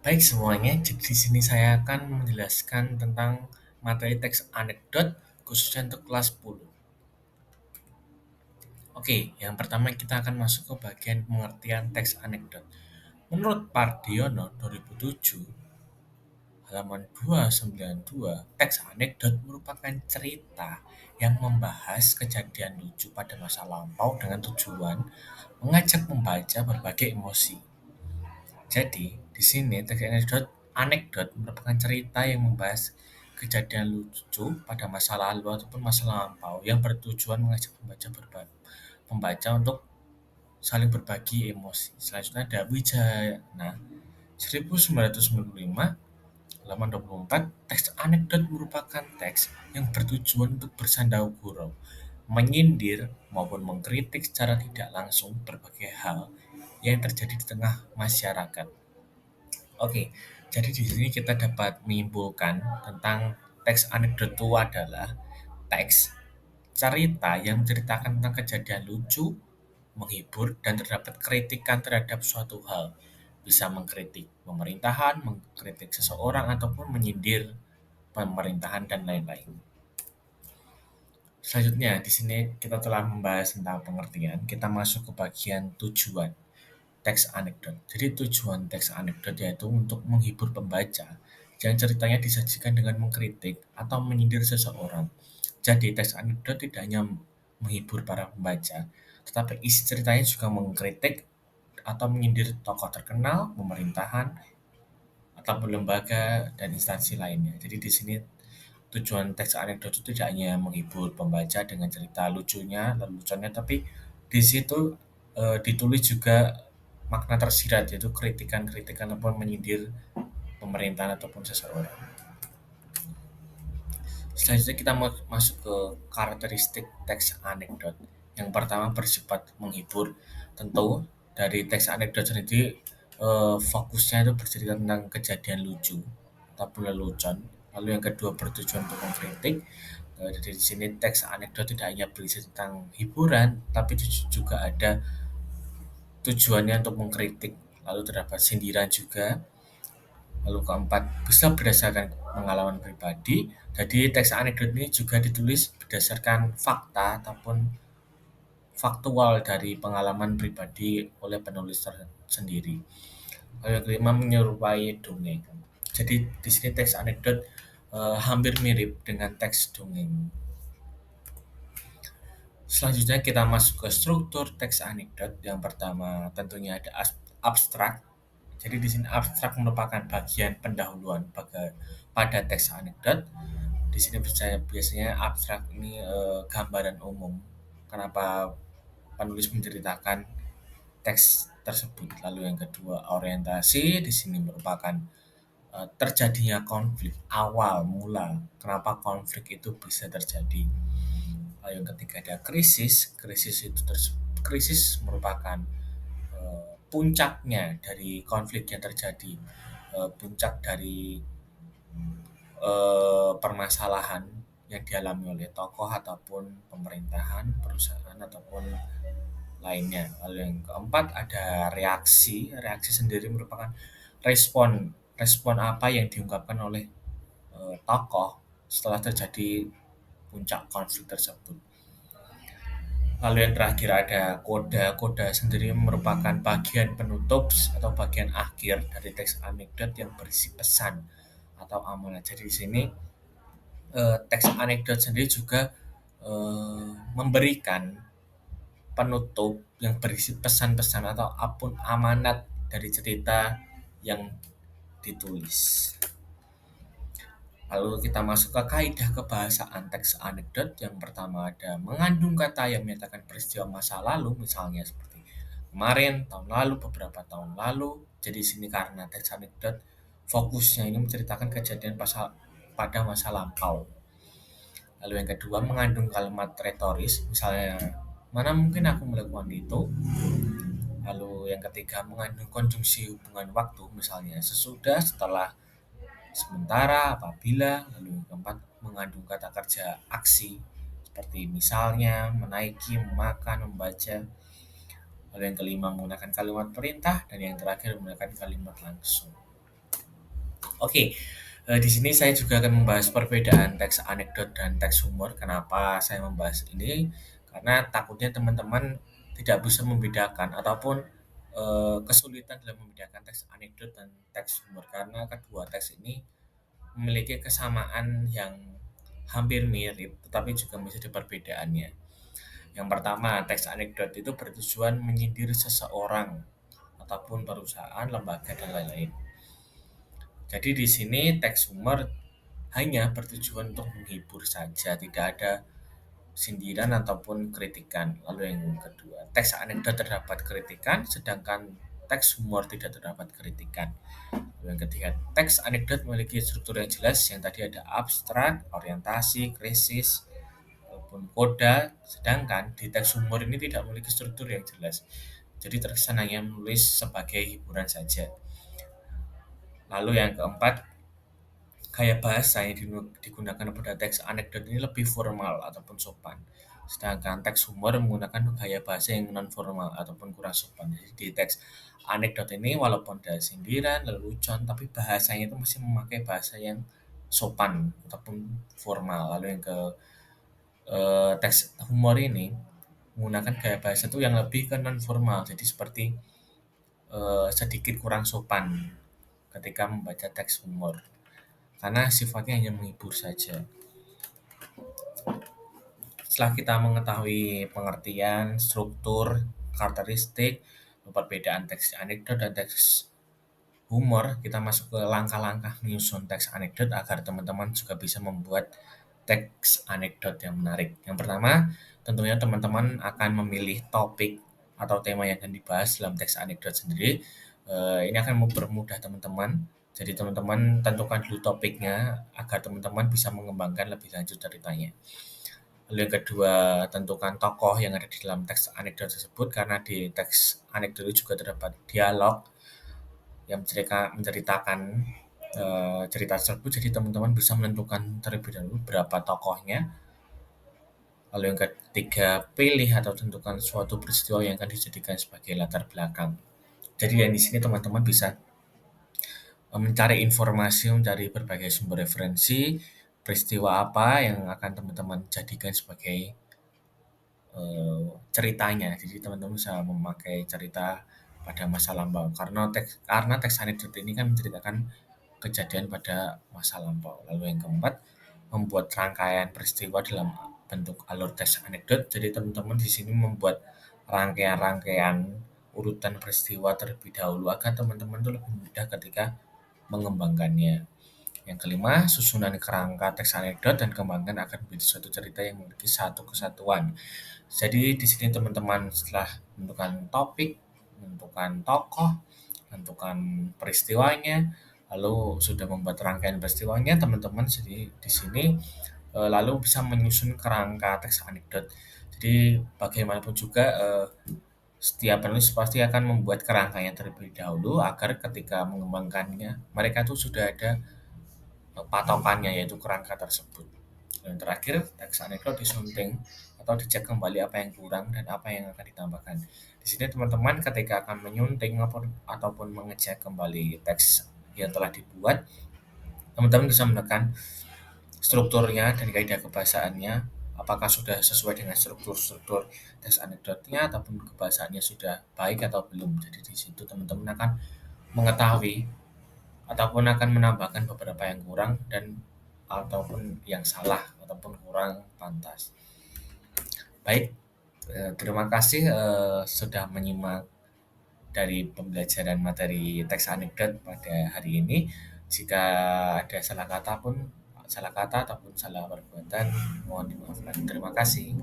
Baik semuanya, jadi di sini saya akan menjelaskan tentang materi teks anekdot khususnya untuk kelas 10. Oke, yang pertama kita akan masuk ke bagian pengertian teks anekdot. Menurut Pardiono 2007, halaman 292, teks anekdot merupakan cerita yang membahas kejadian lucu pada masa lampau dengan tujuan mengajak membaca berbagai emosi. Jadi, di sini teks anekdot merupakan cerita yang membahas kejadian lucu pada masa lalu ataupun masa lampau yang bertujuan mengajak pembaca untuk saling berbagi emosi. Selanjutnya ada Wijayana 1995 halaman 24, teks anekdot merupakan teks yang bertujuan untuk bersanda gurau, menyindir maupun mengkritik secara tidak langsung berbagai hal yang terjadi di tengah masyarakat. Oke, jadi di sini kita dapat menyimpulkan tentang teks anekdot itu adalah teks cerita yang menceritakan tentang kejadian lucu, menghibur, dan terdapat kritikan terhadap suatu hal. Bisa mengkritik pemerintahan, mengkritik seseorang, ataupun menyindir pemerintahan dan lain-lain. Selanjutnya, di sini kita telah membahas tentang pengertian. Kita masuk ke bagian tujuan teks anekdot. Jadi tujuan teks anekdot yaitu untuk menghibur pembaca yang ceritanya disajikan dengan mengkritik atau menyindir seseorang. Jadi teks anekdot tidak hanya menghibur para pembaca, tetapi isi ceritanya juga mengkritik atau menyindir tokoh terkenal, pemerintahan, ataupun lembaga dan instansi lainnya. Jadi di sini tujuan teks anekdot itu tidak hanya menghibur pembaca dengan cerita lucunya, leluconnya, tapi di situ ditulis juga makna tersirat yaitu kritikan-kritikan ataupun menyindir pemerintahan ataupun seseorang. Selanjutnya kita masuk ke karakteristik teks anekdot. Yang pertama bersifat menghibur. Tentu dari teks anekdot sendiri fokusnya itu bercerita tentang kejadian lucu ataupun lelucon. Lalu yang kedua bertujuan untuk mengkritik. Dari sini teks anekdot tidak hanya berisi tentang hiburan, tapi juga ada tujuannya untuk mengkritik. Lalu terdapat sindiran juga. Lalu keempat, bisa berdasarkan pengalaman pribadi. Jadi teks anekdot ini juga ditulis berdasarkan fakta ataupun faktual dari pengalaman pribadi oleh penulis sendiri. Lalu yang kelima menyerupai dongeng. Jadi di sini teks anekdot hampir mirip dengan teks dongeng. Selanjutnya kita masuk ke struktur teks anekdot. Yang pertama tentunya ada abstrak. Jadi di sini abstrak merupakan bagian pendahuluan pada teks anekdot. Di sini biasanya abstrak ini gambaran umum. Kenapa penulis menceritakan teks tersebut. Lalu yang kedua orientasi di sini merupakan terjadinya konflik awal mula. Kenapa konflik itu bisa terjadi? Lalu yang ketiga ada krisis. Krisis merupakan puncaknya dari konflik yang terjadi, puncak dari permasalahan yang dialami oleh tokoh ataupun pemerintahan, perusahaan ataupun lainnya. Lalu yang keempat ada reaksi. Reaksi sendiri merupakan respon respon apa yang diungkapkan oleh tokoh setelah terjadi puncak konflik tersebut. Lalu yang terakhir ada koda. Koda sendiri merupakan bagian penutup atau bagian akhir dari teks anekdot yang berisi pesan atau amanat. Jadi di sini teks anekdot sendiri juga memberikan penutup yang berisi pesan-pesan atau apapun amanat dari cerita yang ditulis. Lalu kita masuk ke kaidah kebahasaan teks anekdot. Yang pertama ada mengandung kata yang menyatakan peristiwa masa lalu, misalnya seperti kemarin, tahun lalu, beberapa tahun lalu. Jadi sini karena teks anekdot fokusnya ini menceritakan kejadian pada masa lampau. Lalu yang kedua mengandung kalimat retoris, misalnya mana mungkin aku melakukan itu. Lalu yang ketiga mengandung konjungsi hubungan waktu, misalnya sesudah, setelah, sementara, apabila. Lalu yang keempat mengandung kata kerja aksi seperti misalnya menaiki, memakan, membaca. Lalu yang kelima menggunakan kalimat perintah dan yang terakhir menggunakan kalimat langsung. Oke, di sini saya juga akan membahas perbedaan teks anekdot dan teks humor. Kenapa saya membahas ini? Karena takutnya teman-teman tidak bisa membedakan ataupun kesulitan dalam membedakan teks anekdot dan teks humor karena kedua teks ini memiliki kesamaan yang hampir mirip, tetapi juga masih ada perbedaannya. Yang pertama, teks anekdot itu bertujuan menyindir seseorang ataupun perusahaan, lembaga, dan lain-lain. Jadi di sini teks humor hanya bertujuan untuk menghibur saja, tidak ada sindiran ataupun kritikan. Lalu yang kedua, teks anekdot terdapat kritikan, sedangkan teks humor tidak terdapat kritikan. Lalu yang ketiga, teks anekdot memiliki struktur yang jelas, yang tadi ada abstrak, orientasi, krisis, ataupun koda, sedangkan di teks humor ini tidak memiliki struktur yang jelas. Jadi terkesan hanya menulis sebagai hiburan saja. Lalu yang keempat, gaya bahasa yang digunakan pada teks anekdot ini lebih formal ataupun sopan. Sedangkan teks humor menggunakan gaya bahasa yang non formal ataupun kurang sopan. Jadi di teks anekdot ini walaupun ada sindiran, lelucon, tapi bahasanya itu masih memakai bahasa yang sopan ataupun formal. Lalu yang ke teks humor ini menggunakan gaya bahasa itu yang lebih ke non formal. Jadi seperti sedikit kurang sopan ketika membaca teks humor karena sifatnya hanya menghibur saja. Setelah kita mengetahui pengertian, struktur, karakteristik, perbedaan teks anekdot dan teks humor, kita masuk ke langkah-langkah menyusun teks anekdot agar teman-teman juga bisa membuat teks anekdot yang menarik. Yang pertama, tentunya teman-teman akan memilih topik atau tema yang akan dibahas dalam teks anekdot sendiri. Ini akan mempermudah teman-teman. Jadi teman-teman tentukan dulu topiknya agar teman-teman bisa mengembangkan lebih lanjut ceritanya. Lalu yang kedua, tentukan tokoh yang ada di dalam teks anekdot tersebut karena di teks anekdot itu juga terdapat dialog yang menceritakan cerita tersebut. Jadi teman-teman bisa menentukan terlebih dahulu berapa tokohnya. Lalu yang ketiga, pilih atau tentukan suatu peristiwa yang akan dijadikan sebagai latar belakang. Jadi yang di sini teman-teman bisa mencari informasi, mencari berbagai sumber referensi, peristiwa apa yang akan teman-teman jadikan sebagai ceritanya. Jadi teman-teman bisa memakai cerita pada masa lampau karena teks anekdot ini kan menceritakan kejadian pada masa lampau. Lalu yang keempat, membuat rangkaian peristiwa dalam bentuk alur teks anekdot. Jadi teman-teman di sini membuat rangkaian-rangkaian urutan peristiwa terlebih dahulu agar teman-teman itu lebih mudah ketika mengembangkannya. Yang kelima, susunan kerangka teks anekdot dan kembangkan akan menjadi suatu cerita yang memiliki satu kesatuan. Jadi di sini teman-teman setelah menentukan topik, menentukan tokoh, menentukan peristiwanya, lalu sudah membuat rangkaian peristiwanya, teman-teman jadi di sini lalu bisa menyusun kerangka teks anekdot. Jadi bagaimanapun juga setiap penulis pasti akan membuat kerangkanya terlebih dahulu agar ketika mengembangkannya mereka tuh sudah ada patokannya yaitu kerangka tersebut. Dan terakhir, teks anekdot disunting atau dicek kembali apa yang kurang dan apa yang akan ditambahkan. Di sini teman-teman ketika akan menyunting ataupun mengecek kembali teks yang telah dibuat, teman-teman bisa menekan strukturnya dan kaidah kebahasaannya, apakah sudah sesuai dengan struktur-struktur teks anekdotnya ataupun kebahasaannya sudah baik atau belum. Jadi di situ teman-teman akan mengetahui ataupun akan menambahkan beberapa yang kurang dan ataupun yang salah ataupun kurang pantas. Baik, terima kasih sudah menyimak dari pembelajaran materi teks anekdot pada hari ini. Jika ada salah kata ataupun salah perbuatan, mohon dimaafkan. Terima kasih.